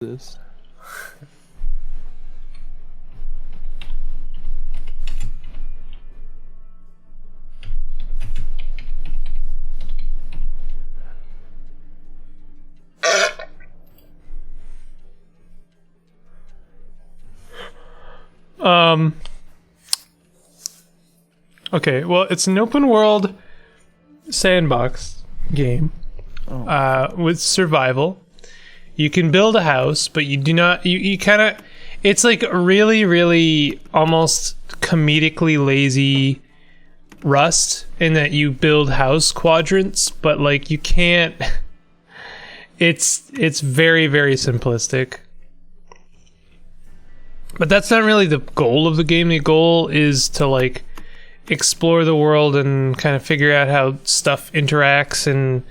this. Okay, well, it's an open world sandbox game with survival. You can build a house, but you do not. You kind of. It's like really, really almost comedically lazy Rust in that you build house quadrants, but like you can't. It's very, very simplistic. But that's not really the goal of the game. The goal is to like explore the world and kind of figure out how stuff interacts and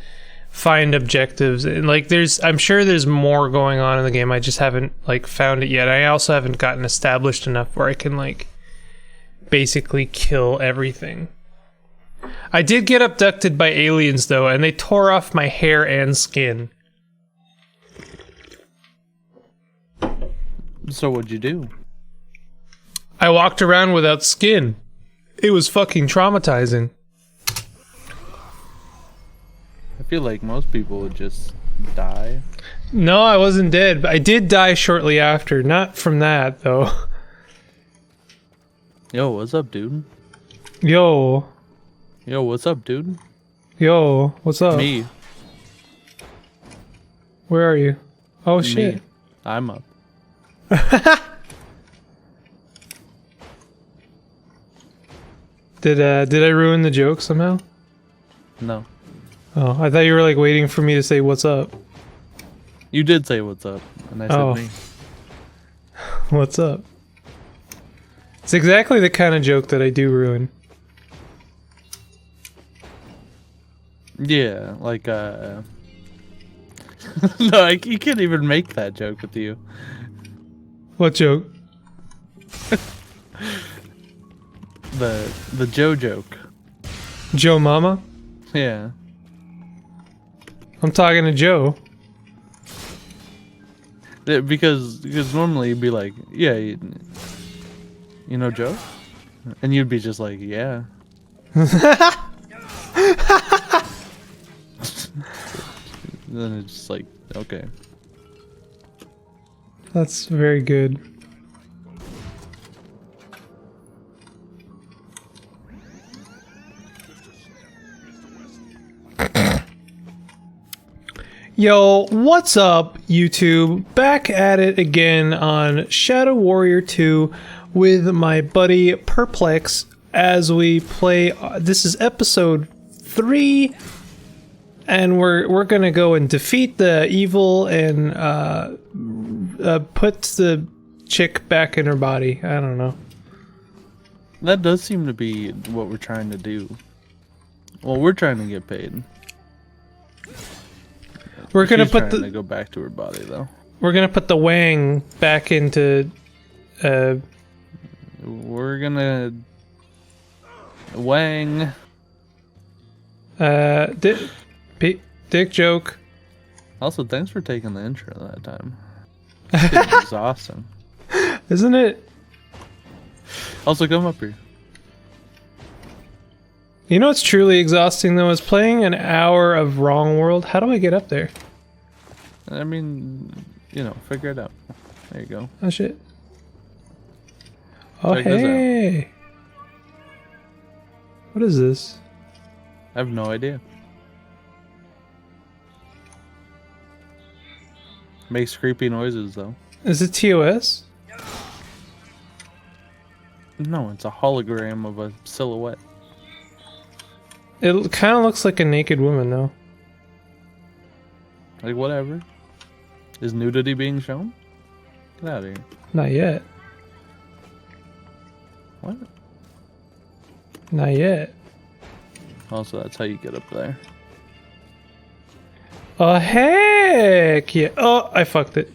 find objectives. And like I'm sure there's more going on in the game. I just haven't like found it yet. I also haven't gotten established enough where I can like basically kill everything. I did get abducted by aliens though, and they tore off my hair and skin. So what'd you do? I walked around without skin. It was fucking traumatizing. I feel like most people would just die. No, I wasn't dead, but I did die shortly after. Not from that, though. Yo, what's up, dude? Yo, what's up, dude? Yo, what's up? Me. Where are you? Oh, shit. Me. I'm up. Did I ruin the joke somehow? No. Oh, I thought you were like waiting for me to say what's up. You did say what's up, and I said me. What's up? It's exactly the kind of joke that I do ruin. Yeah, like no, you can't even make that joke with you. What joke? The Joe joke. Joe Mama? Yeah. I'm talking to Joe. Yeah, because normally you'd be like, yeah, you know Joe? And you'd be just like, yeah. Then it's just like, okay. That's very good. Yo, what's up, YouTube? Back at it again on Shadow Warrior 2 with my buddy Perplex as we play. This is episode 3, and we're gonna go and defeat the evil and put the chick back in her body. I don't know. That does seem to be what we're trying to do. Well, we're trying to get paid. We're gonna She's put trying to go back to her body, though. We're gonna put the Wang back into. We're gonna Wang. Dick joke. Also, thanks for taking the intro that time. It's exhausting. Isn't it? Also, come up here. You know what's truly exhausting though is playing an hour of Wrong World. How do I get up there? I mean, you know, figure it out. There you go. Oh shit. Oh Check this hey. What is this? I have no idea. Makes creepy noises though. Is it TOS? No, it's a hologram of a silhouette. It kind of looks like a naked woman though. Like, whatever. Is nudity being shown? Get out of here. Not yet. What? Not yet. Also, that's how you get up there. Oh heck yeah! Oh, I fucked it.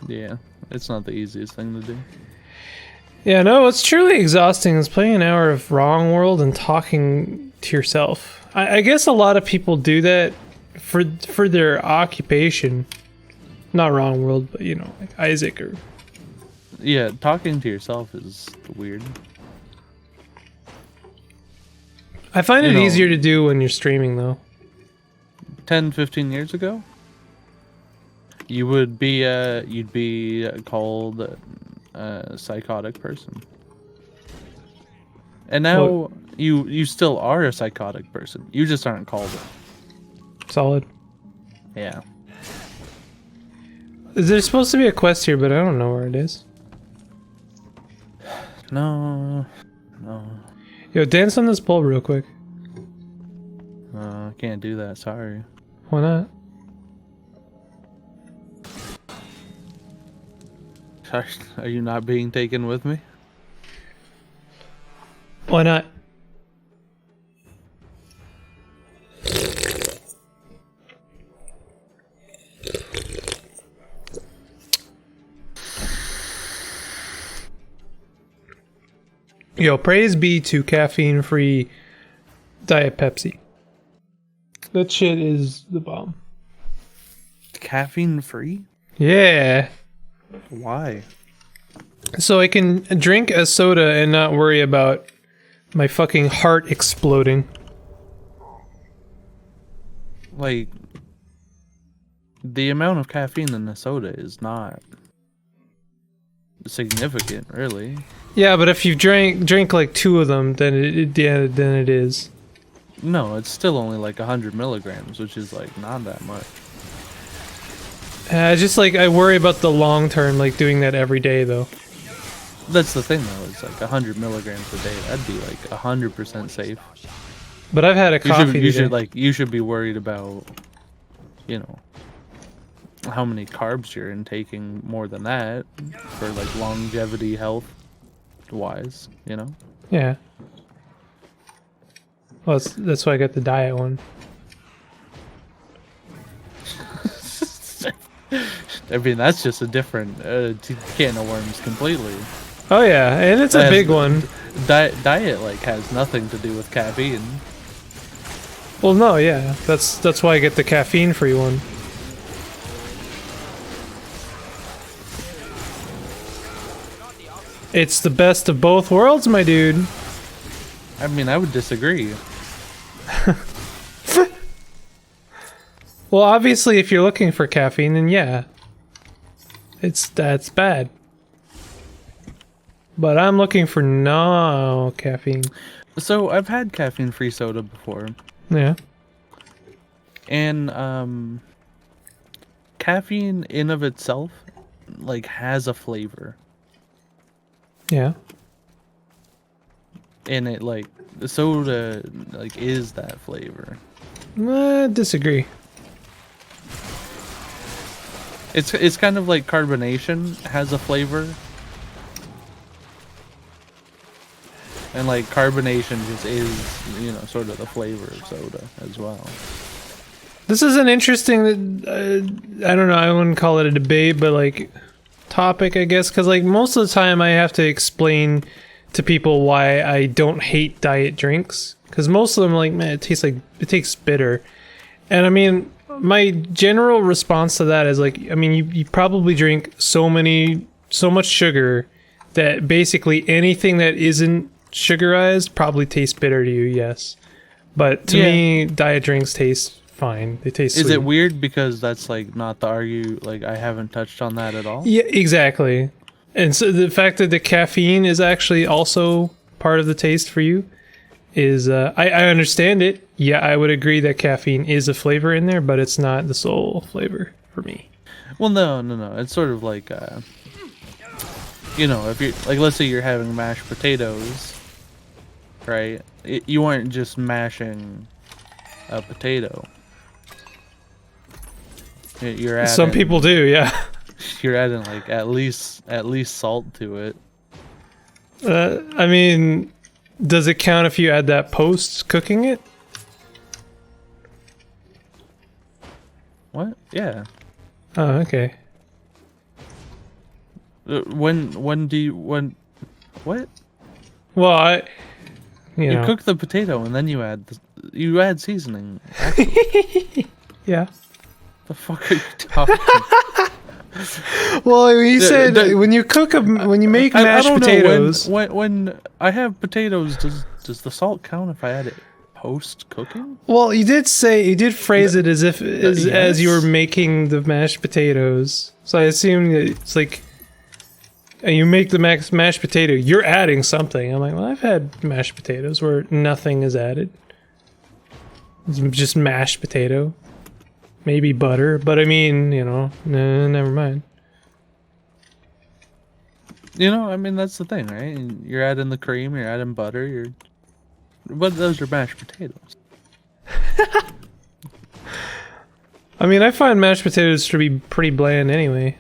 Yeah, it's not the easiest thing to do. Yeah, no, what's truly exhausting is playing an hour of Wrong World and talking to yourself. I guess a lot of people do that for their occupation. Not wrong world, but you know, like Isaac or... Yeah, talking to yourself is weird. I find You it know- easier to do when you're streaming, though. 10, 15 years ago, you would be you'd be called a psychotic person. And now Well- you still are a psychotic person. You just aren't called it. Solid. Yeah. Is there supposed to be a quest here, but I don't know where it is. No. Yo, dance on this pole real quick. I can't do that. Sorry. Why not? Are you not being taken with me? Why not? Yo, praise be to caffeine-free Diet Pepsi. That shit is the bomb. Caffeine free? Yeah. Why? So I can drink a soda and not worry about my fucking heart exploding. Like, the amount of caffeine in a soda is not significant, really. Yeah, but if you drink like 2 of them, then then it is. No, it's still only like 100 milligrams, which is like not that much. Just like I worry about the long term, like doing that every day though. That's the thing, though. It's like 100 milligrams a day. That'd be like 100% safe. But I've had a coffee. You should be worried about, you know, how many carbs you're intaking more than that for like longevity health wise, you know. Yeah. Well, that's why I got the diet one. I mean, that's just a different can of worms completely. Oh yeah, and it's a big one. Diet like has nothing to do with caffeine. Well, no, yeah, that's why I get the caffeine-free one. It's the best of both worlds, my dude. I mean, I would disagree. Well, obviously, if you're looking for caffeine, then yeah, that's bad. But I'm looking for no caffeine. So I've had caffeine-free soda before, Yeah. and caffeine in of itself like has a flavor, Yeah. and it like the soda like is that flavor. Disagree. It's kind of like carbonation has a flavor. And like carbonation just is, you know, sort of the flavor of soda as well. This is an interesting, I don't know, I wouldn't call it a debate, but like topic, I guess, because like most of the time I have to explain to people why I don't hate diet drinks, because most of them are like, man, it tastes bitter. And I mean, my general response to that is like, I mean, you probably drink so much sugar that basically anything that isn't sugarized probably tastes bitter to you, yes. But to me, diet drinks taste fine. They taste sweet. Is it weird because that's like not the like I haven't touched on that at all? Yeah, exactly. And so the fact that the caffeine is actually also part of the taste for you is, I understand it. Yeah, I would agree that caffeine is a flavor in there, but it's not the sole flavor for me. Well, no. It's sort of like, you know, if you're like, let's say you're having mashed potatoes, right? You aren't just mashing a potato. You're adding, Some people do, yeah. You're adding like at least salt to it. I mean, does it count if you add that post cooking it? What? Yeah. Oh, okay. When what? Well, you know. cook the potato and then you add seasoning. Yeah. The fuck are you talking? Well, he said when you cook when you make mashed I don't potatoes. know, when I have potatoes, does the salt count if I add it post cooking? Well, you did phrase it as if as you were yes. making the mashed potatoes. So I assume that it's like you make the mashed potato, you're adding something. I'm like, well, I've had mashed potatoes where nothing is added. It's just mashed potato. Maybe butter, but I mean, you know, never mind. You know, I mean, that's the thing, right? You're adding the cream, you're adding butter, but those are mashed potatoes. I mean, I find mashed potatoes to be pretty bland anyway.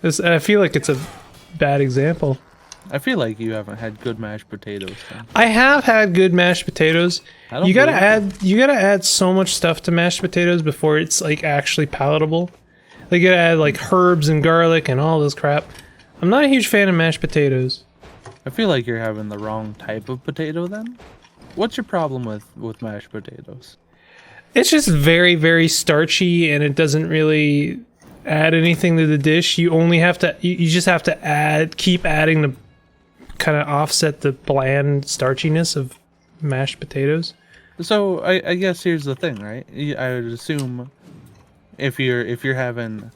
I feel like it's a bad example. I feel like you haven't had good mashed potatoes. Then. I have had good mashed potatoes. You gotta add so much stuff to mashed potatoes before it's like actually palatable. Like you gotta add like herbs and garlic and all this crap. I'm not a huge fan of mashed potatoes. I feel like you're having the wrong type of potato then. What's your problem with mashed potatoes? It's just very, very starchy and it doesn't really add anything to the dish. You only have to, you just have to keep adding to kind of offset the bland starchiness of mashed potatoes. So I guess here's the thing, right? I would assume if you're having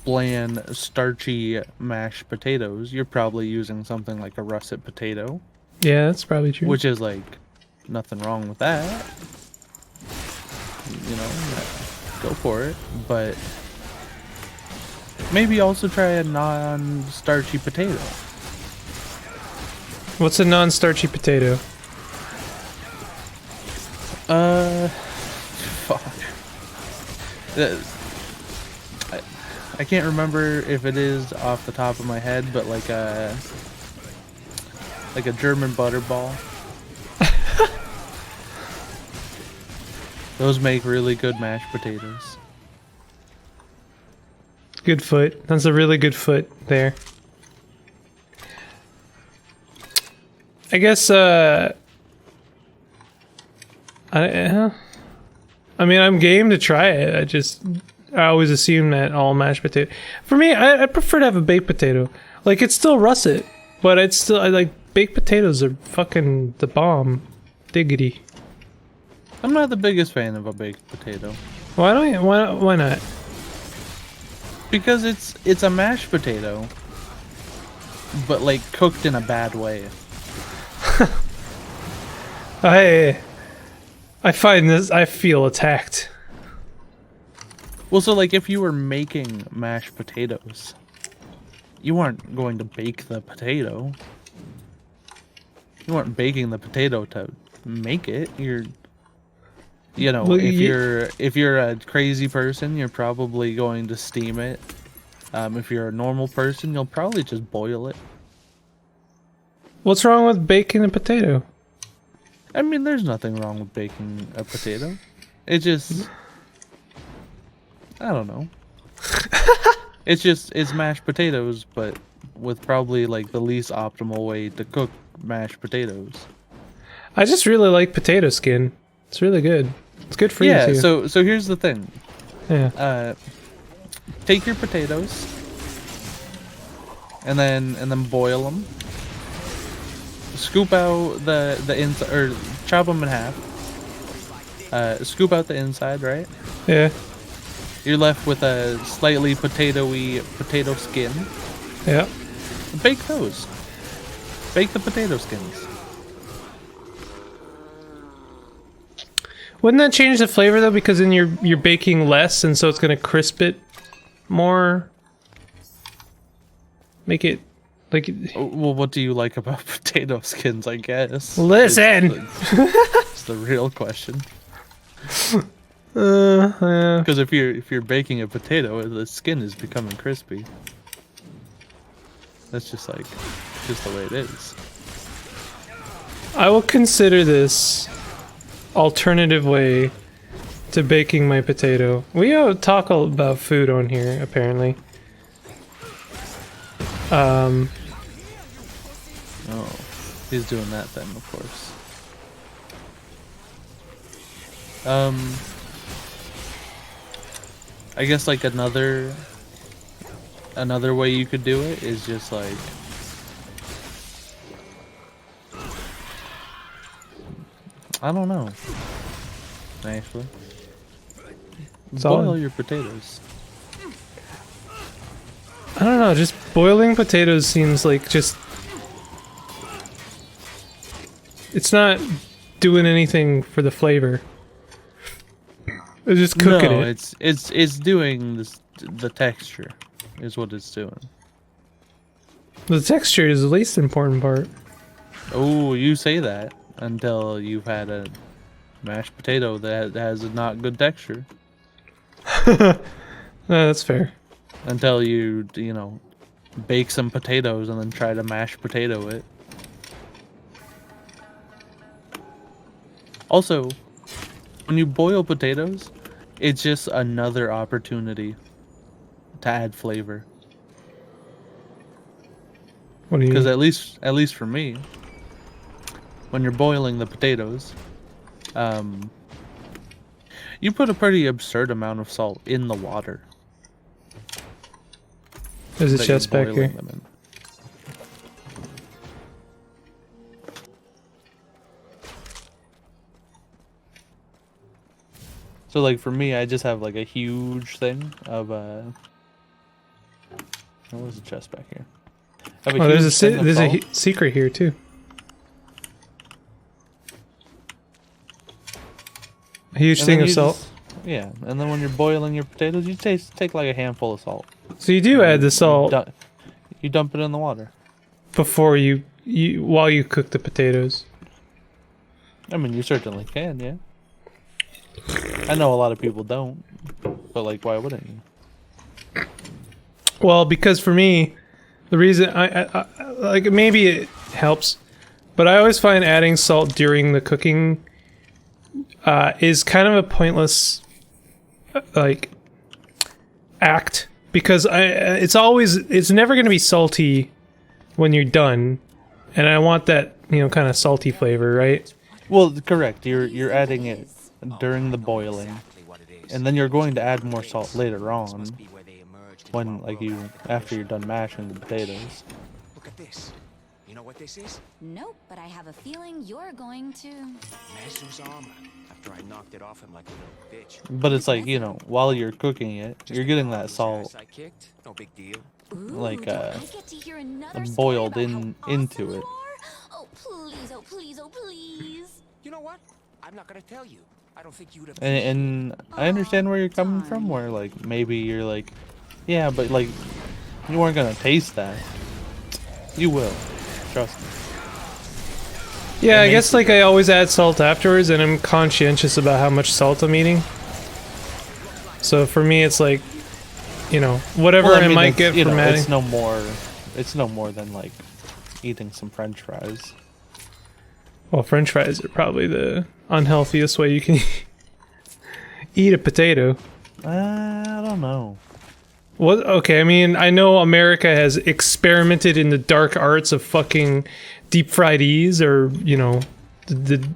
bland, starchy mashed potatoes, you're probably using something like a russet potato. Yeah, that's probably true. Which is like nothing wrong with that. You know, go for it. But maybe also try a non-starchy potato. What's a non-starchy potato? Fuck. I can't remember if it is off the top of my head, but like a German butterball. Those make really good mashed potatoes. Good foot. That's a really good foot there. I guess, I mean, I'm game to try it. I always assume that all mashed potato. For me, I prefer to have a baked potato. Like, it's still russet, but I like baked potatoes are fucking the bomb. Diggity. I'm not the biggest fan of a baked potato. Why not? Because it's a mashed potato, but like cooked in a bad way. I find this. I feel attacked. Well, so like if you were making mashed potatoes, you weren't going to bake the potato. You weren't baking the potato to make it. You know, well, if you're a crazy person, you're probably going to steam it. If you're a normal person, you'll probably just boil it. What's wrong with baking a potato? I mean, there's nothing wrong with baking a potato. It just, I don't know. It's mashed potatoes, but with probably like the least optimal way to cook mashed potatoes. I just really like potato skin. It's really good. It's good for you too. Yeah, so here's the thing. Yeah. Take your potatoes and then boil them. Scoop out the inside, or chop them in half. Scoop out the inside, right? Yeah. You're left with a slightly potatoey potato skin. Yeah. Bake those. Bake the potato skins. Wouldn't that change the flavor though? Because then you're baking less, and so it's gonna crisp it more. Make it like. Well, what do you like about potato skins? I guess. Listen. It's the real question. Yeah. Because if you're baking a potato, the skin is becoming crispy. That's just the way it is. I will consider this alternative way to baking my potato. We talk about food on here, apparently. Oh, he's doing that then, of course. I guess like another another way you could do it is just like, I don't know. Actually, boil your potatoes. I don't know, just boiling potatoes seems like just... It's not doing anything for the flavor. It's just cooking No, it. it's doing this, the texture is what it's doing. The texture is the least important part. Oh, you say that until you've had a mashed potato that has a not good texture. That's fair. Until you know, bake some potatoes and then try to mash potato it. Also, when you boil potatoes, it's just another opportunity to add flavor. What do you Because mean? at least for me, when you're boiling the potatoes, you put a pretty absurd amount of salt in the water. There's a that you're chest back here. boiling them in. So like for me, I just have like a huge thing of what was the chest back here? I have Oh, there's huge thing of there's a salt. secret here too. A huge And thing then of you salt. just- yeah, and then when you're boiling your potatoes, you take like a handful of salt. So you do add the salt You dump it in the water. before you while you cook the potatoes. I mean, you certainly can, yeah. I know a lot of people don't, but like, why wouldn't you? Well, because for me, the reason I like, maybe it helps, but I always find adding salt during the cooking is kind of a pointless like act, because it's never going to be salty when you're done, and I want that, you know, kind of salty flavor, right? Well, correct. You're adding it during the boiling, and then you're going to add more salt later on when after you're done mashing the potatoes. Look at this. You know what this is? Nope, but I have a feeling you're going to... Master's armor. After I knocked it off him like a little bitch. But it's like, you know, while you're cooking it, Just you're a getting dog that whose salt ass I kicked. No big deal. Ooh, like, do I get to hear another story boiled about how into awesome it. you are? Oh, please, oh, please, oh, please. You know what? I'm not gonna tell you. I don't think you would have. And I understand where you're coming from, where like maybe you're like, yeah, but like you weren't gonna taste that. You will, trust me. Yeah, I makes guess it like I always add salt afterwards, and I'm conscientious about how much salt I'm eating. So for me, it's like, you know, whatever Well, I mean, might it's, get you from know, adding. it's no more than like eating some French fries. Well, French fries are probably the unhealthiest way you can eat a potato. I don't know. What? Okay, I mean, I know America has experimented in the dark arts of fucking deep fried ease, or, you know, the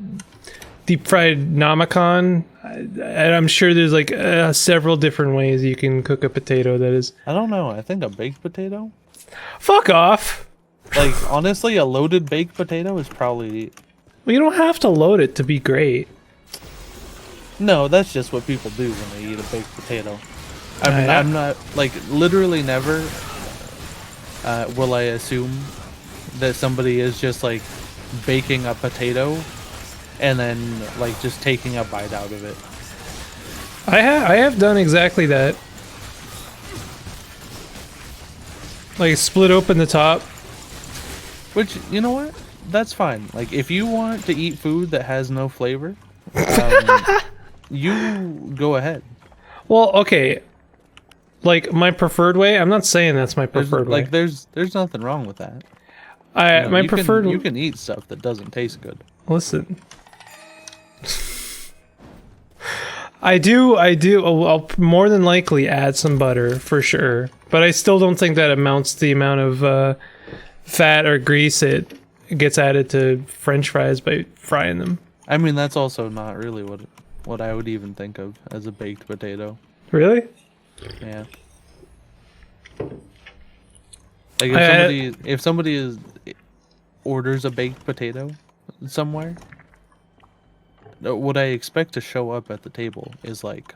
deep fried namacon. And I'm sure there's like several different ways you can cook a potato that is. I don't know. I think a baked potato. Fuck off! Like honestly, a loaded baked potato is probably Well, you don't have to load it to be great. no. That's just what people do when they eat a baked potato. I mean, Yeah. I'm not like literally never will I assume that somebody is just like baking a potato and then like just taking a bite out of it. I have done exactly that. Like split open the top. Which, you know what? That's fine. Like if you want to eat food that has no flavor, you go ahead. Well, okay. Like my preferred way. I'm not saying that's my There's, preferred way. like there's nothing wrong with that. You know, My you preferred. you can eat stuff that doesn't taste good. Listen. I do. I'll more than likely add some butter for sure, but I still don't think that amounts to the amount of fat or grease it gets added to French fries by frying them. I mean, that's also not really what I would even think of as a baked potato. Really? Yeah. Like if somebody orders a baked potato somewhere, what I expect to show up at the table is like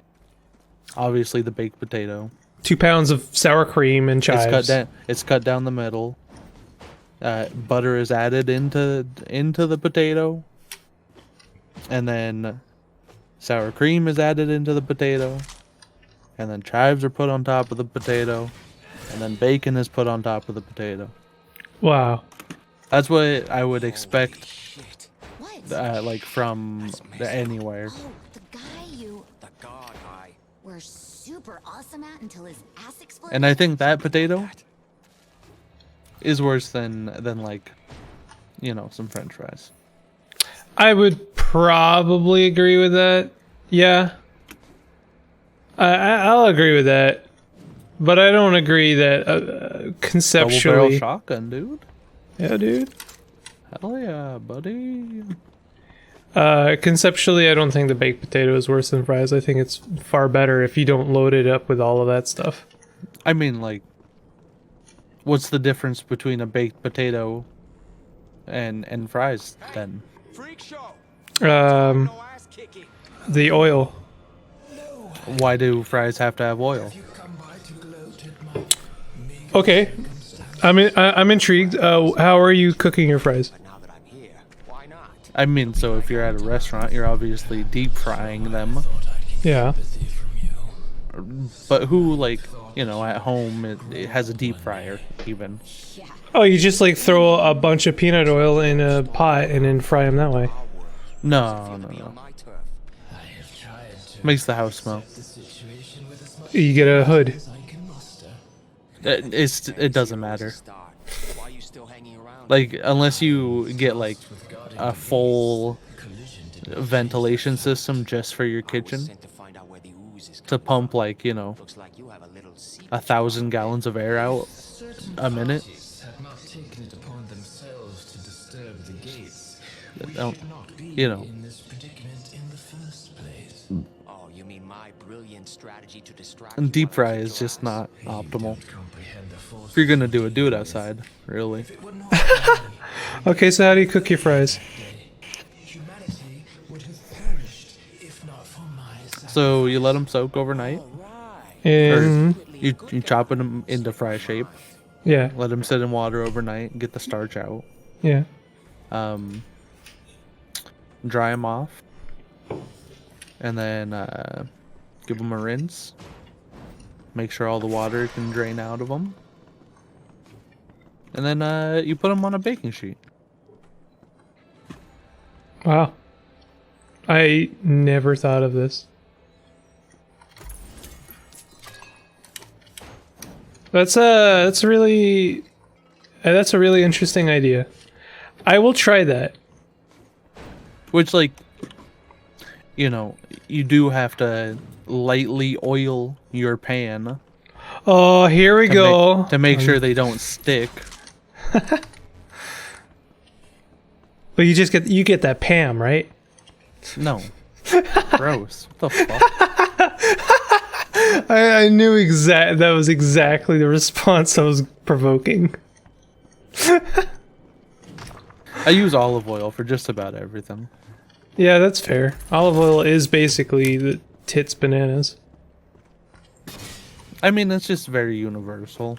obviously the baked potato. 2 pounds of sour cream and chives. It's cut down the middle. Butter is added into the potato, and then sour cream is added into the potato, and then chives are put on top of the potato, and then bacon is put on top of the potato. Wow. That's what I would expect, Shit. What? like from anywhere. Oh, the guy you The god eye. were super awesome at until his ass exploded. And I think that potato is worse than like, you know, some French fries. I would probably agree with that. Yeah. I'll agree with that. But I don't agree that Double barrel conceptually. shotgun, dude. Yeah, dude. Hell yeah, buddy. Conceptually, I don't think the baked potato is worse than fries. I think it's far better if you don't load it up with all of that stuff. I mean, like, what's the difference between a baked potato and fries then? Freak show. Um, No ass kicking. the oil. Why do fries have to have oil? Okay. I'm intrigued. How are you cooking your fries? But now that I'm here, why not? I mean, so if you're at a restaurant, you're obviously deep frying them. Yeah. But who, like, you know, at home, it has a deep fryer, even. Yeah. Oh, you just like throw a bunch of peanut oil in a pot and then fry them that way. No. On my turf. Makes the house smell. You get a hood. It doesn't matter. Start. Why are you still hanging around? Like, unless you get, like, a full ventilation system just for your kitchen Sent to find out where the ooze is to pump, like, you know, Looks like you have a little secret. 1,000 gallons of air out a minute. Have not taken it upon themselves to disturb the gates. We Don't- should not be you know. in this predicament in the first place. Oh, you mean my brilliant strategy to distract And you deep while I fry kick is your just ass? not optimal. Comprehend the force. If you're gonna do it outside, really. Okay, so how do you cook your fries? Humanity would have perished if not for my So you let them soak overnight, or And you chop them into fry shape. yeah, Let them sit in water overnight, get the starch out. yeah. Dry them off, and then give them a rinse. Make sure all the water can drain out of them, and then you put them on a baking sheet. Wow. I never thought of this. That's a really interesting idea. I will try that. Which, like, you know, you do have to lightly oil your pan Oh, here we go. to make sure they don't stick. But you get that Pam, right? No. Gross. What the fuck? I knew that was exactly the response I was provoking. I use olive oil for just about everything. Yeah, that's fair. Olive oil is basically the tits bananas. I mean, it's just very universal.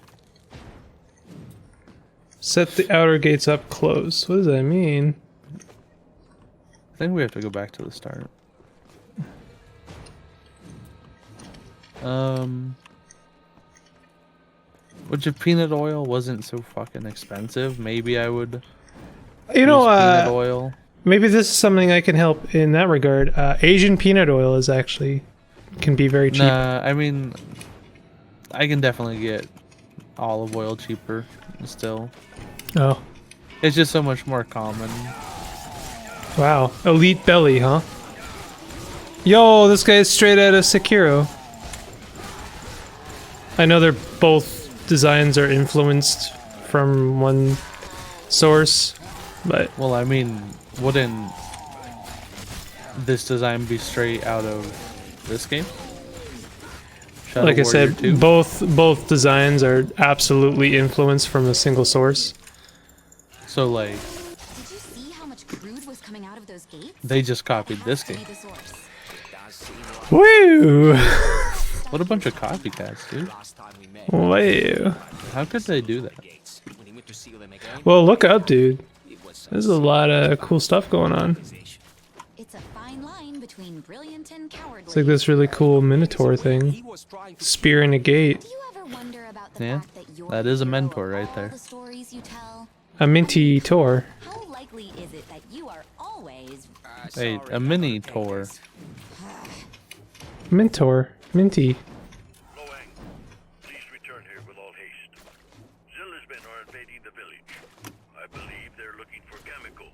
Set the outer gates up close. What does that mean? I think we have to go back to the start. Which if peanut oil wasn't so fucking expensive, maybe I would You use know, peanut oil. maybe this is something I can help in that regard. Asian peanut oil can be very cheap. Nah, I mean, I can definitely get olive oil cheaper still. Oh, It's just so much more common. wow. Elite belly, huh? Yo, this guy is straight out of Sekiro. I know they're both designs are influenced from one source, but Well, I mean, wouldn't this design be straight out of this game? Shadow like I Warrior said, 2. both designs are absolutely influenced from a single source. So like, Did you see how much crude was coming out of those gates? they just copied Has this to be game. the source. Woo! What a bunch of copycats, dude. Wow. How could they do that? Well, look up, dude. There's a lot of cool stuff going on. It's a fine line between brilliant and cowardly. It's like this really cool Minotaur thing. Spear in a gate. Do you ever wonder about the Yeah, fact that you're that the is a hero mentor of right all there. the stories you tell? A minty tour. How likely is it that you are always Hey, a mini tour. Mentor. Minty. Loang, please return here with all haste. Zilla's men are invading the village. I believe they're looking for chemical.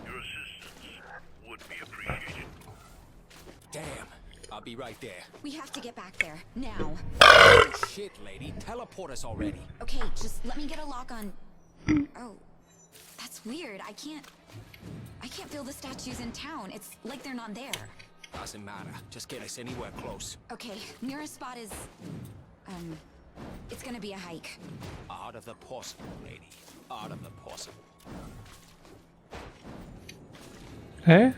Your assistance would be appreciated. Damn. I'll be right there. We have to get back there now. Oh, shit, lady. Teleport us already. Okay, just let me get a lock on. Oh, that's weird. I can't feel the statues in town. It's like they're not there. Doesn't matter. Just get us anywhere close. Okay, nearest spot is it's gonna be a hike. Out of the possible, lady. Out of the possible. Hey?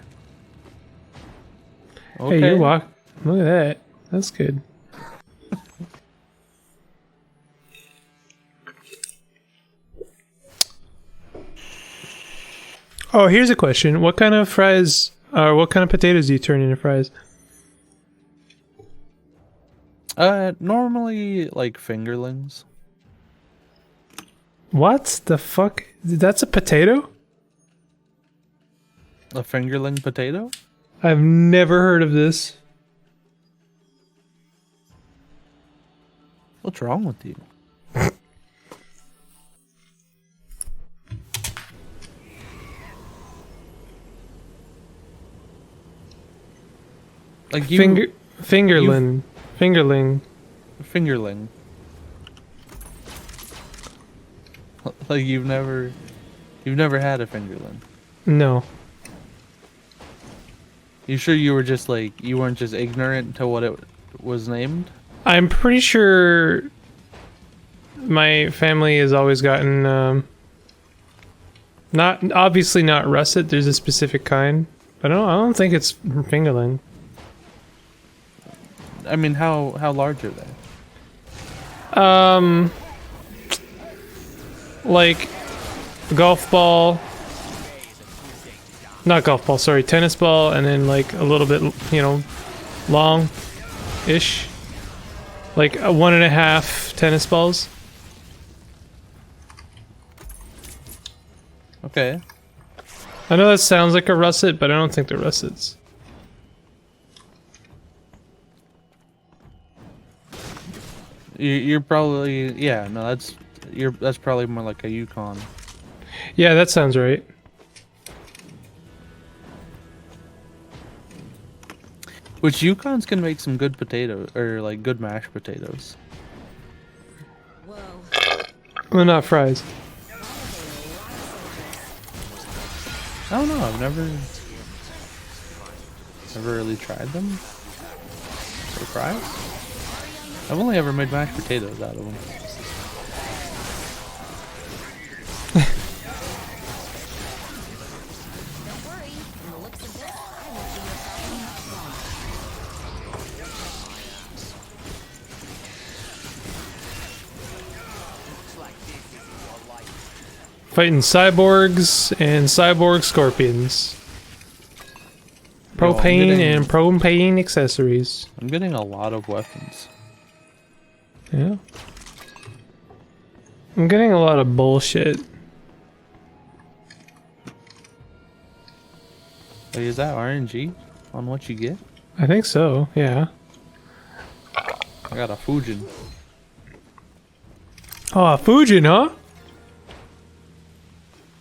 Okay. Hey, you walk. Look at that. That's good. Oh, here's a question. What kind of fries, or what kind of potatoes do you turn into fries? Normally like fingerlings. What the fuck? That's a potato? A fingerling potato? I've never heard of this. What's wrong with you? Like you, Fingerling. fingerling. Like you've never had a fingerling. No. You sure you were just like you weren't just ignorant to what it was named? I'm pretty sure my family has always gotten not obviously not russet. There's a specific kind, but I don't think it's fingerling. I mean, how large are they? Like golf ball, not golf ball. Sorry, tennis ball, and then like a little bit, long-ish, like a 1.5 tennis balls. Okay. I know that sounds like a russet, but I don't think they're russets. You're probably that's probably more like a Yukon. Yeah, that sounds right. Which Yukon's can make some good potato or like good mashed potatoes. Whoa. Well, not fries. I don't know. I've never really tried them. Or fries. I've only ever made mashed potatoes out of them. Don't worry. From the looks of this, I won't be your problem much longer. Fighting cyborgs and cyborg scorpions. Yo, Propane and propane accessories. I'm getting a lot of weapons. Yeah. I'm getting a lot of bullshit. Wait, is that RNG on what you get? I think so, yeah. I got a Fujin. Oh, Fujin, huh?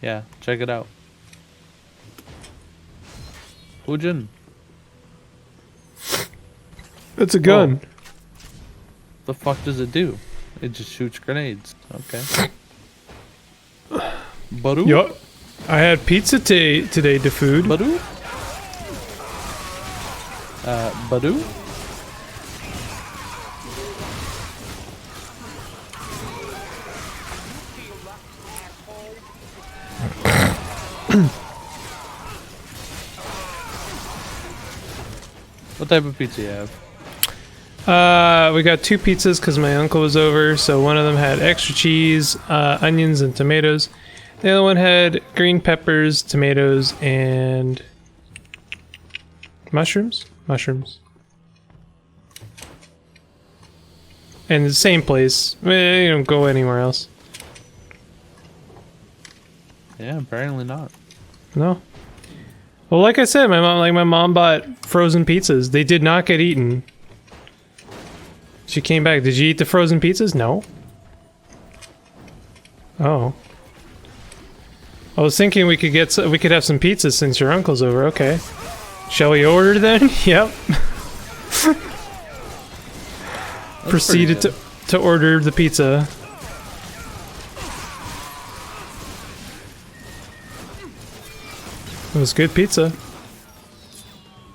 Yeah, check it out. Fujin. It's a gun. The fuck does it do? It just shoots grenades. Okay. Baru? Yup. I had pizza today to food. Baru? Badu? What type of pizza you have? We got 2 pizzas because my uncle was over, so one of them had extra cheese, onions, and tomatoes. The other one had green peppers, tomatoes, and mushrooms? Mushrooms. And the same place. You don't go anywhere else. Yeah, apparently not. No. Well, like I said, my mom bought frozen pizzas. They did not get eaten. She came back. Did you eat the frozen pizzas? No. Oh. I was thinking we could have some pizzas since your uncle's over. Okay. Shall we order then? Yep. Proceeded to order the pizza. It was good pizza.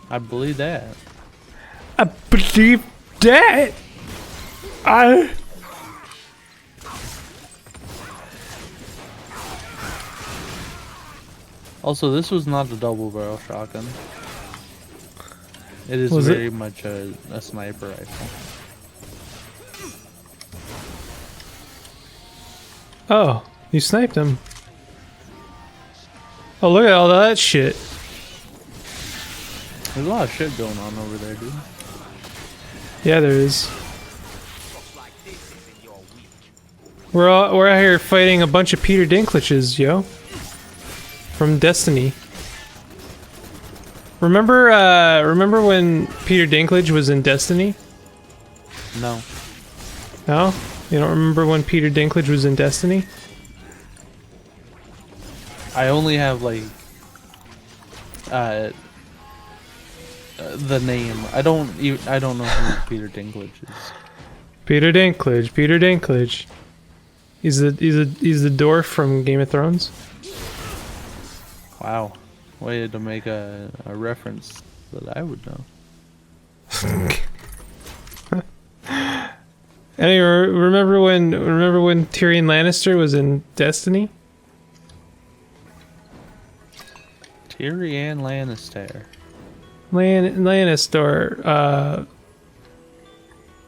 I believe that. I believe that. Also, this was not a double barrel shotgun. It is Was it? very much a sniper rifle. Oh, you sniped him. Oh, look at all that shit. There's a lot of shit going on over there, dude. Yeah, there is. We're out here fighting a bunch of Peter Dinklages, yo. From Destiny. Remember when Peter Dinklage was in Destiny? No. No? You don't remember when Peter Dinklage was in Destiny? I only have like the name. I don't know who Peter Dinklage is. Peter Dinklage. He's the dwarf from Game of Thrones. Wow. Way to make a reference that I would know. Anyway, remember when Tyrion Lannister was in Destiny? Tyrion Lannister. Lannister,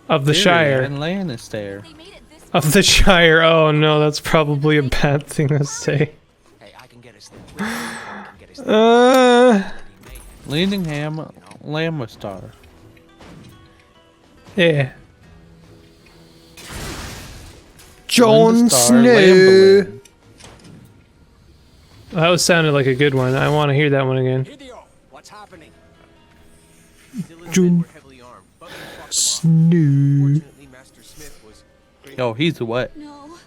of the Shire. Tyrion Lannister. We made it this Of the Shire. Oh no, that's probably a bad thing to say. Hey, I can get us there. I can get us there. Leaning Ham Lammastar. Yeah. Jon Linda Starr Snow. Lamberlin. That was sounded like a good one. I want to hear that one again. Hideo, what's happening? Jon Heavily armed. Snow. Fortunately, Master Smith was Yo, he's wet. No. No.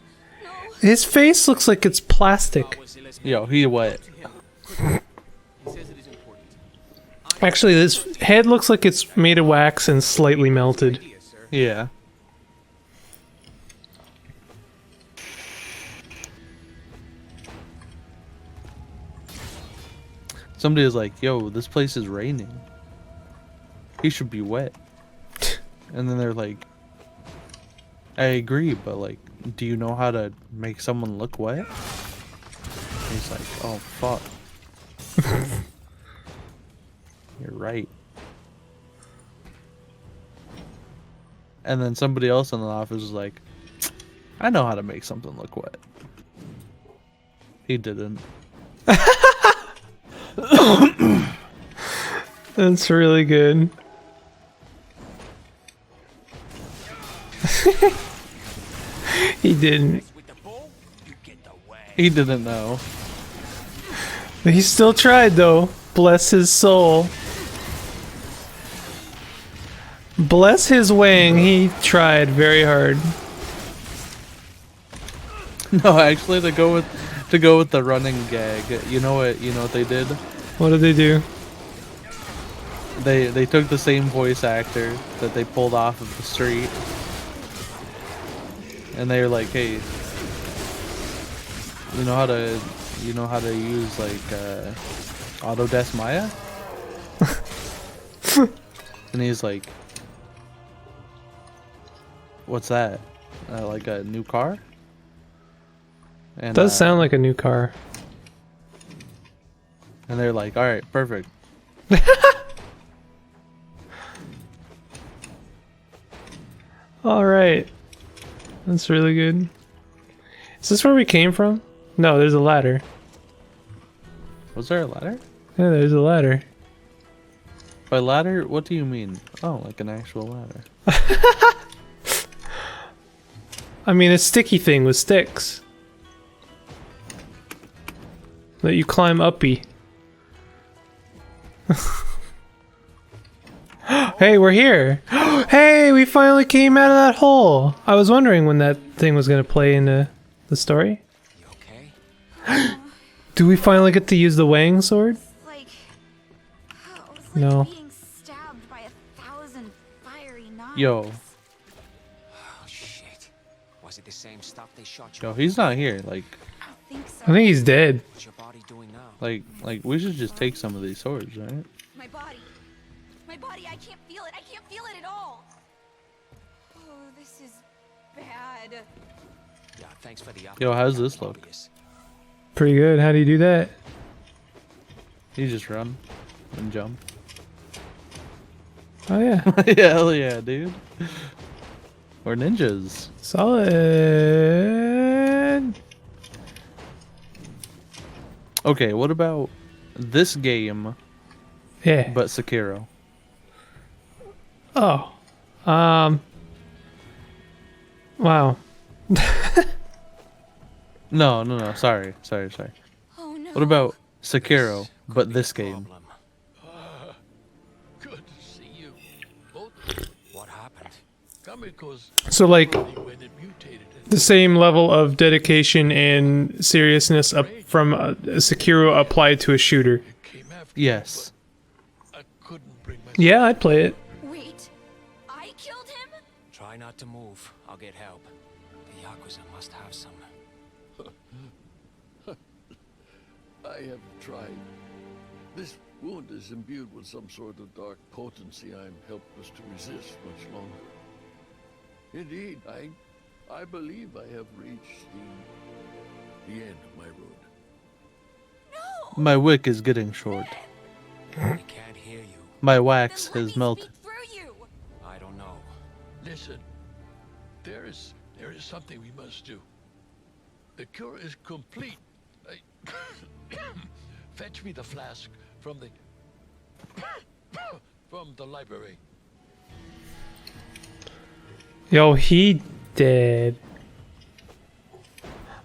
His face looks like it's plastic. Yo, he's wet. He says it is important. Actually, this head looks like it's made of wax and slightly melted. Idea, sir. Yeah. Somebody was like, yo, this place is raining. He should be wet. And then they're like, I agree, but like, do you know how to make someone look wet? And he's like, oh, fuck. You're right. And then somebody else in the office was like, I know how to make something look wet. He didn't. That's really good. He didn't. With the bull, you get the way. He didn't know. He still tried though. Bless his soul. Bless his wang. He tried very hard. No, actually, to go with the running gag. You know what they did? What did they do? They took the same voice actor that they pulled off of the street, and they were like, "Hey, you know how to use like Autodesk Maya?" And he's like, "What's that? Like a new car?" And Does sound like a new car. and they're like, "All right, perfect." Alright. That's really good. Is this where we came from? No, there's a ladder. Was there a ladder? Yeah, there's a ladder. By ladder, what do you mean? Oh, like an actual ladder. I mean, a sticky thing with sticks. That you climb uppy. Hey, we're here! Hey, we finally came out of that hole! I was wondering when that thing was gonna play into the story. You okay? Do we finally get to use the Wang sword? Like, it's like No. being stabbed by 1,000 fiery knives. Yo, Oh shit. Was it the same stuff they shot you? yo, he's not here. Like, I think so. I think he's dead. What's your body doing now? like we should just take some of these swords, right? My body. My body, I can't feel it. I can't feel it at all. Oh, this is bad. Yeah, thanks for the update. Yo, how's this look? Obvious. Pretty good. How do you do that? You just run and jump. Oh yeah. Hell yeah, dude. We're ninjas. Solid. Okay, what about this game, Yeah. but Sekiro? Oh. Wow. No. Sorry. Oh no. What about Sekiro, but this game? Problem. Good to see you. Both What happened? Kamiko's So like when it mutated. the same level of dedication and seriousness up from Sekiro applied to a shooter. It came after. Yes. I couldn't bring myself. Yeah, I'd play it. Wait. I killed him? Try not to move. I'll get help. The Yakuza must have some. I have tried. This wound is imbued with some sort of dark potency I'm helpless to resist much longer. Indeed, I believe I have reached the end of my road. My wick is getting short. I can't hear you. My wax Then let has me melted. speak through you. I don't know. Listen, there is something we must do. The cure is complete. Fetch me the flask from the library. Yo, he dead.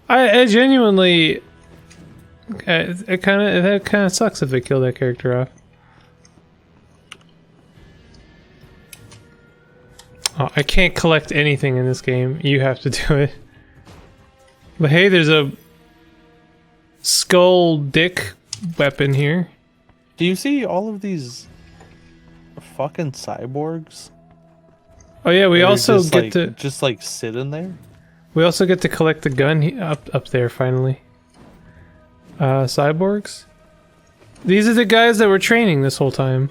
I genuinely. It kind of sucks if they kill that character off. Oh, I can't collect anything in this game. You have to do it. But hey, there's a skull dick weapon here. Do you see all of these fucking cyborgs? Oh yeah, we That are also just, get like, to just like sit in there. we also get to collect the gun up there finally. Cyborgs. These are the guys that were training this whole time.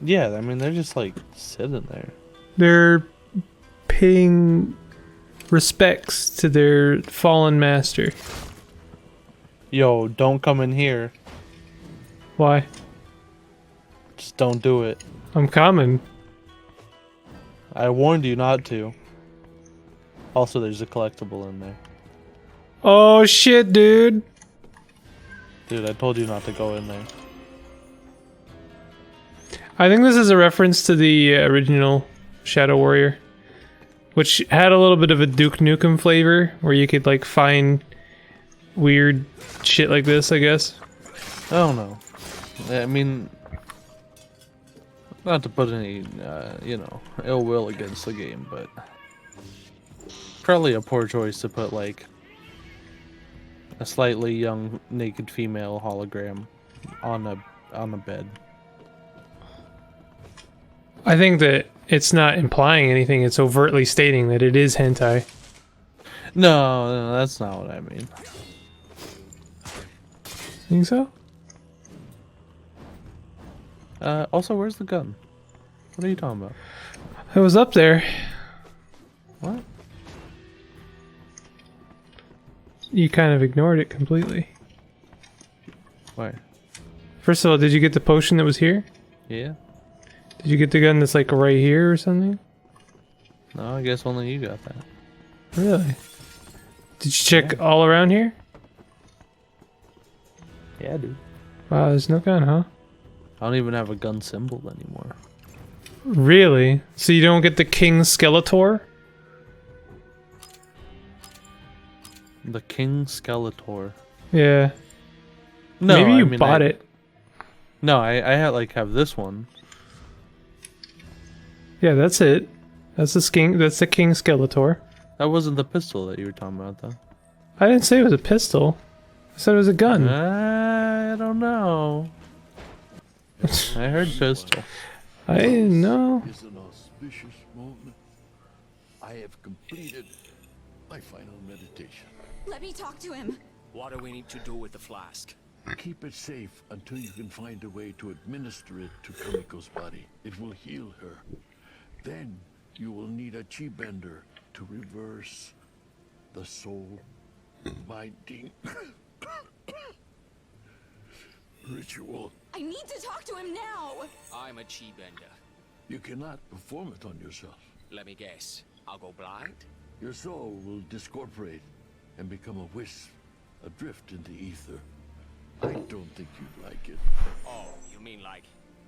Yeah, I mean they're just like sitting there. They're paying respects to their fallen master. Yo, don't come in here. Why? Just don't do it. I'm coming. I warned you not to. Also, there's a collectible in there. Oh shit, dude. Dude, I told you not to go in there. I think this is a reference to the original Shadow Warrior, which had a little bit of a Duke Nukem flavor, where you could like find weird shit like this, I guess. I don't know. I mean, not to put any, ill will against the game, but probably a poor choice to put like a slightly young naked female hologram on a bed. I think that it's not implying anything, it's overtly stating that it is hentai. No, that's not what I mean. Think so? Also, where's the gun? What are you talking about? It was up there. What? You kind of ignored it completely. Where? First of all, did you get the potion that was here? Yeah. Did you get the gun that's like right here or something? No, I guess only you got that. Really? Did you check all around here? Yeah, dude. Wow, there's no gun, huh? I don't even have a gun symbol anymore. Really? So you don't get the King Skeletor? The King Skeletor. Yeah. No, Maybe you I mean, bought it. No, I have this one. Yeah, that's it. That's the King Skeletor. That wasn't the pistol that you were talking about, though. I didn't say it was a pistol. I said it was a gun. I don't know. I heard pistol. I didn't know. Is an auspicious moment. I have completed my final meditation. Let me talk to him. What do we need to do with the flask? Keep it safe until you can find a way to administer it to Kamiko's body. It will heal her. Then you will need a chi bender to reverse the soul binding ritual. I need to talk to him now. I'm a chi bender. You cannot perform it on yourself. Let me guess. I'll go blind? Your soul will discorporate and become a wisp, adrift in the ether. I don't think you'd like it. Oh, you mean like...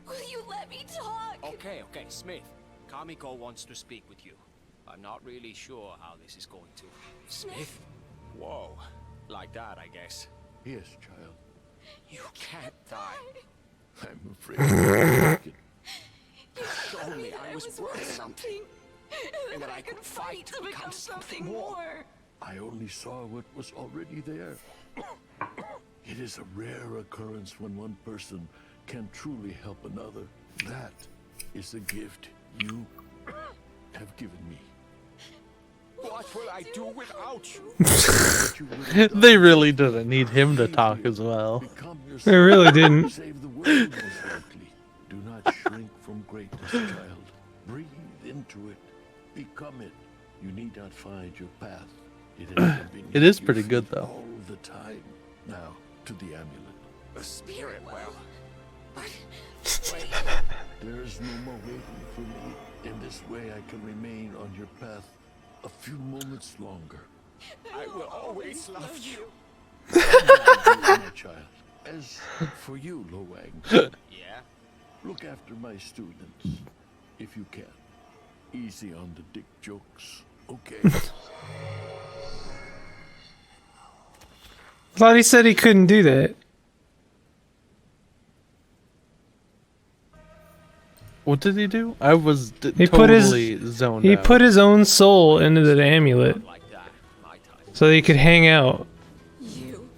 Will you let me talk? Okay, Smith. Kamiko wants to speak with you. I'm not really sure how this is going to... Smith? Whoa. Like that, I guess. Yes, child. You can't die. I'm afraid you like it. Show me I was worth something. And that I could fight to become something more. I only saw what was already there. It is a rare occurrence when one person can truly help another. That is the gift you have given me. What will I do without you? What you would have done, They really didn't need him to talk as well. become yourself. They really didn't. Save the world, most likely. Do not shrink from greatness, child. Breathe into it. Become it. You need not find your path. It has been beneath It is your pretty good, feet though. all the time. Now to the amulet. A spirit well. There is no more waiting for me. In this way, I can remain on your path a few moments longer. I will always love you. My child. As for you, Lowang, Yeah? look after my students, if you can. Easy on the dick jokes, okay? I thought he said he couldn't do that. What did he do? I was He put his- totally zoned He out. put his own soul into the amulet Like that. My type. so that he could hang out. You.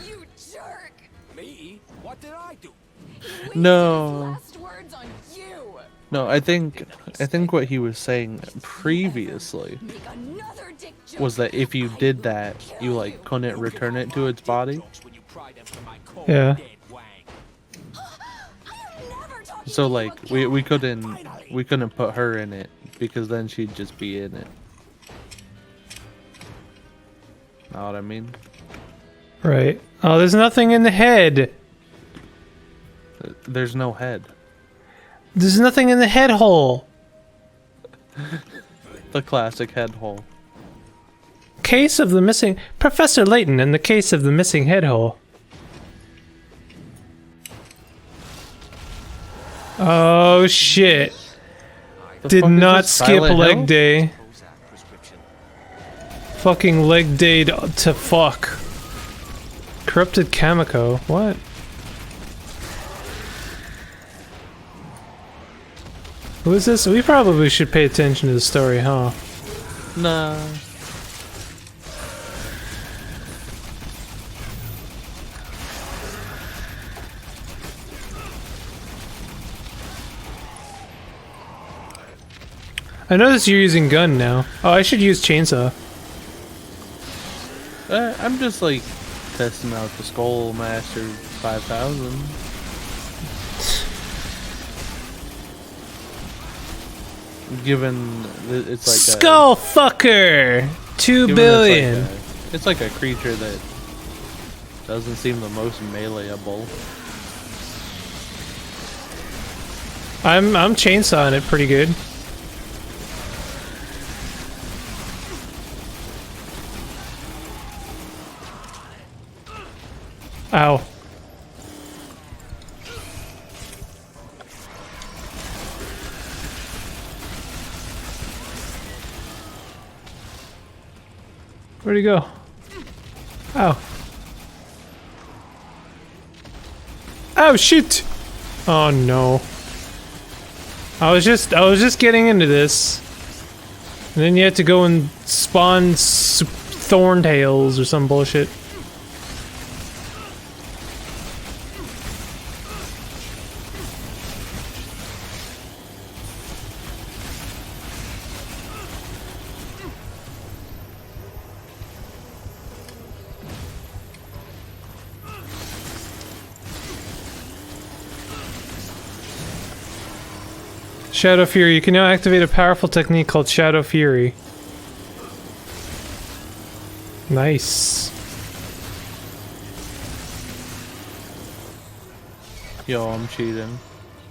You jerk. Me? What did I do? No. Last words on you. No, I think what he was saying previously Make another dick joke. was that if you did that, you like couldn't return it to its body. When you pry them from my cold Yeah. dead wang. I'm never talking So to you like again. we couldn't put her in it because then she'd just be in it. Know what I mean? Right. Oh, there's nothing in the head. There's no head. There's nothing in the head hole. The classic head hole. Case of the missing... Professor Layton and the case of the missing head hole. Oh, shit. The Did fuck is not this, skip Silent leg Hill? day. Prozac prescription. Fucking leg day to fuck. Corrupted Kamiko. What? Who is this? We probably should pay attention to the story, huh? Nah. I notice you're using gun now. Oh, I should use chainsaw. I'm just like testing out the Skull Master 5000. Given it's like Skull fucker! 2 given billion. It's like a creature that doesn't seem the most meleeable. I'm chainsawing it pretty good. Ow. Where'd he go? Ow. Oh shit! Oh no. I was just getting into this. And then you had to go and spawn thorntails or some bullshit. Shadow Fury. You can now activate a powerful technique called Shadow Fury. Nice. Yo, I'm cheating.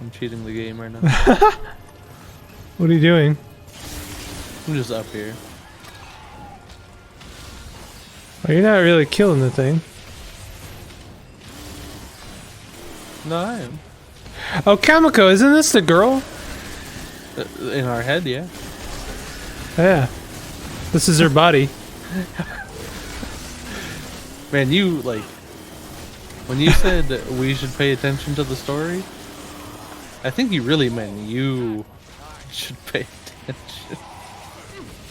I'm cheating the game right now. What are you doing? I'm just up here. Oh, you're not really killing the thing. No, I am. Oh, Kamiko, isn't this the girl? In our head, yeah. Yeah. This is her body. Man, you, like... When you said that we should pay attention to the story, I think you really meant you should pay attention.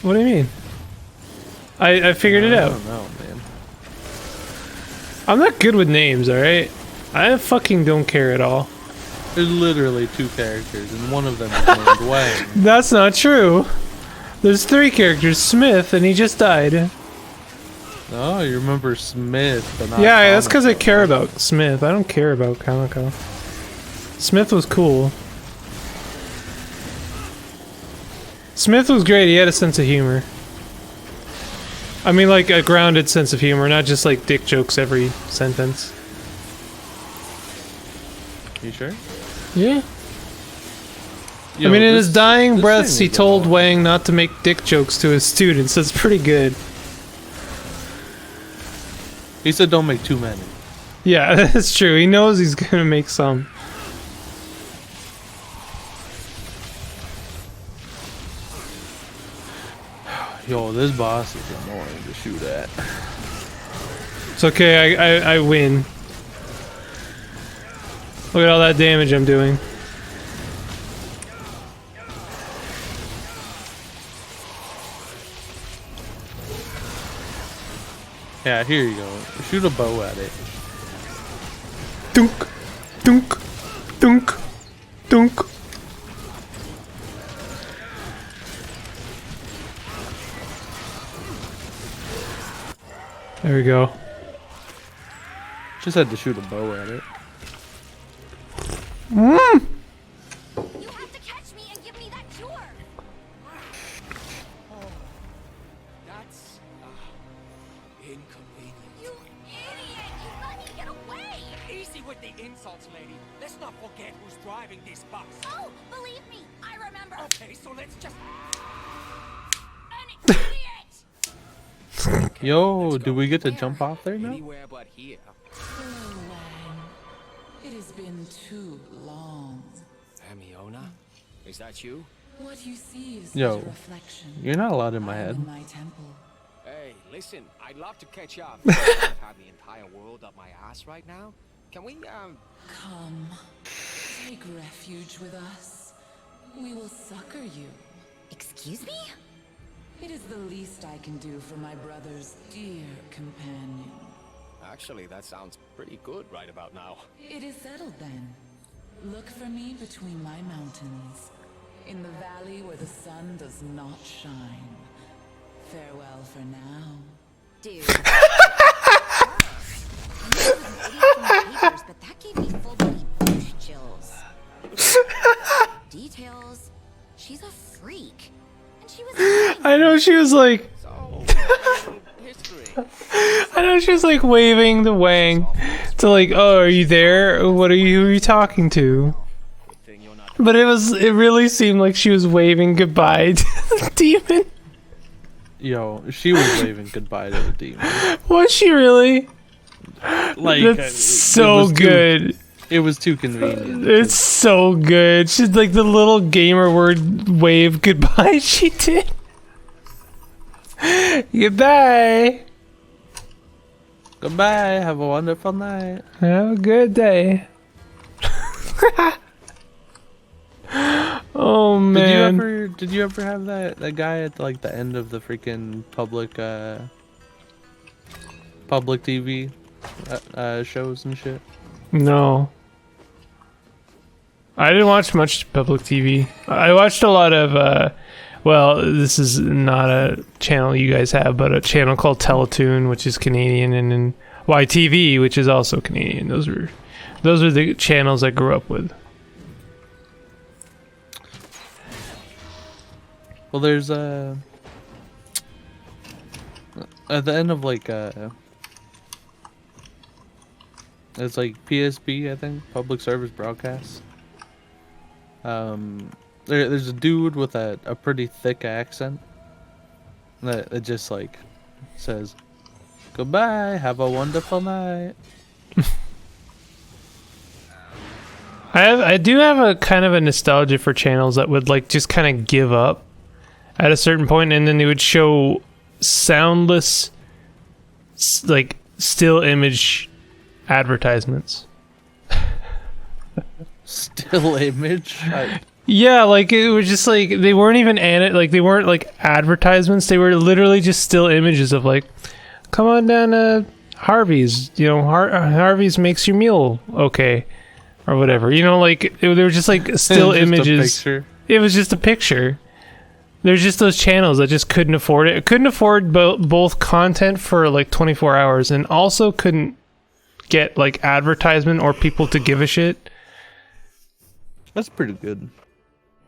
What do you mean? I figured it I out. don't know, man. I'm not good with names, alright? I fucking don't care at all. There's literally 2 characters, and one of them is named Wang. That's not true. There's 3 characters. Smith, and he just died. Oh, you remember Smith, but not Yeah, that's because I Kamiko. care about Smith. I don't care about Kamiko. Smith was cool. Smith was great. He had a sense of humor. I mean, like a grounded sense of humor, not just like dick jokes every sentence. You sure? Yeah. Yo, I mean, in this- his dying this breaths, thing he is told annoying. Wang not to make dick jokes to his students. That's pretty good. He said don't make too many. Yeah, that's true. He knows he's gonna make some. Yo, this boss is annoying to shoot at. It's okay, I win. Look at all that damage I'm doing. Yeah, here you go. Shoot a bow at it. Dunk, dunk, dunk, dunk. There we go. Just had to shoot a bow at it. You have to catch me and give me that cure. That's inconvenient. You idiot! You let me get away! Easy with the insults, lady. Let's not forget who's driving this bus. Oh, believe me, I remember. Okay, so let's just. An idiot! Yo, do we get to jump off there now? Anywhere but here. Hello, Wang. It has been too long. Hermione? Is that you? What you see is Yo, but a reflection. You're not allowed in my I am head. in my temple. Hey, listen, I'd love to catch up. I have the entire world up my ass right now. Can we, Come, take refuge with us. We will succor you. Excuse me? It is the least I can do for my brother's dear companion. Actually, that sounds pretty good right about now. It is settled then. Look for me between my mountains, in the valley where the sun does not shine. Farewell for now. Dude. I know it was an idiot from the papers, but that gave me full body douche chills. Details. She's a freak. And she was I know she was like, So, history. I know she was like waving the Wang to like, oh, are you there? What are you? Who are you talking to? Good thing you're not. But it really seemed like she was waving goodbye to the demon. Yo, she was waving goodbye to the demon. Was she really? Like That's so good. It was too convenient. It's so good. She's like the little gamer word wave goodbye she did. Goodbye. Goodbye. Have a wonderful night. Have a good day. Oh man. Did you ever have that guy at like the end of the freaking public TV shows and shit? No. I didn't watch much public TV. I watched a lot of well, this is not a channel you guys have, but a channel called Teletoon, which is Canadian, and then YTV, which is also Canadian. Those are the channels I grew up with. Well, there's at the end of like it's like PSB, I think, public service broadcast. There's a dude with a pretty thick accent that just like says, "Goodbye, have a wonderful night." I do have a kind of a nostalgia for channels that would like just kind of give up at a certain point, and then they would show soundless, like still image advertisements. Still image. Yeah, like it was just like they weren't even like they weren't like advertisements. They were literally just still images of like, come on down to Harvey's. You know, Harvey's makes your meal okay, or whatever. You know, like they were just like still images. It was just a picture. There's just those channels that just couldn't afford it. It couldn't afford both content for like 24 hours, and also couldn't get like advertisement or people to give a shit. That's pretty good.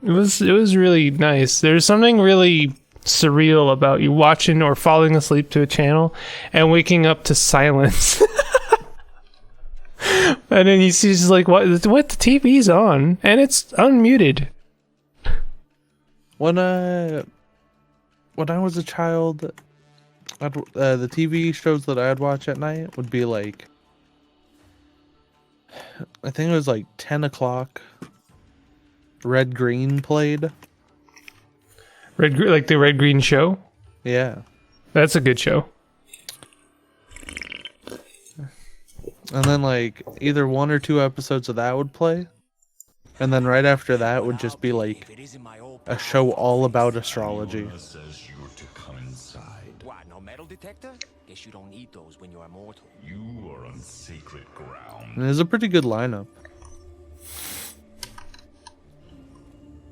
It was really nice. There's something really surreal about you watching or falling asleep to a channel and waking up to silence. And then you see just like what the TV's on and it's unmuted. When I was a child, the TV shows that I'd watch at night would be like, I think it was like 10 o'clock. Red Green played. Like the Red Green Show? Yeah. That's a good show. And then like either 1 or 2 episodes of that would play. And then right after that would just be like a show all about astrology. Says you're to come inside. What, no metal detector? Guess you don't need those when you're immortal. You are on sacred ground. And it was a pretty good lineup.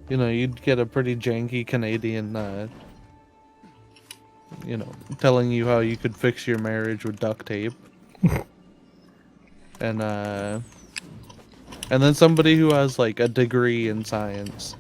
You know, you'd get a pretty janky Canadian, you know, telling you how you could fix your marriage with duct tape. And then somebody who has, like, a degree in science.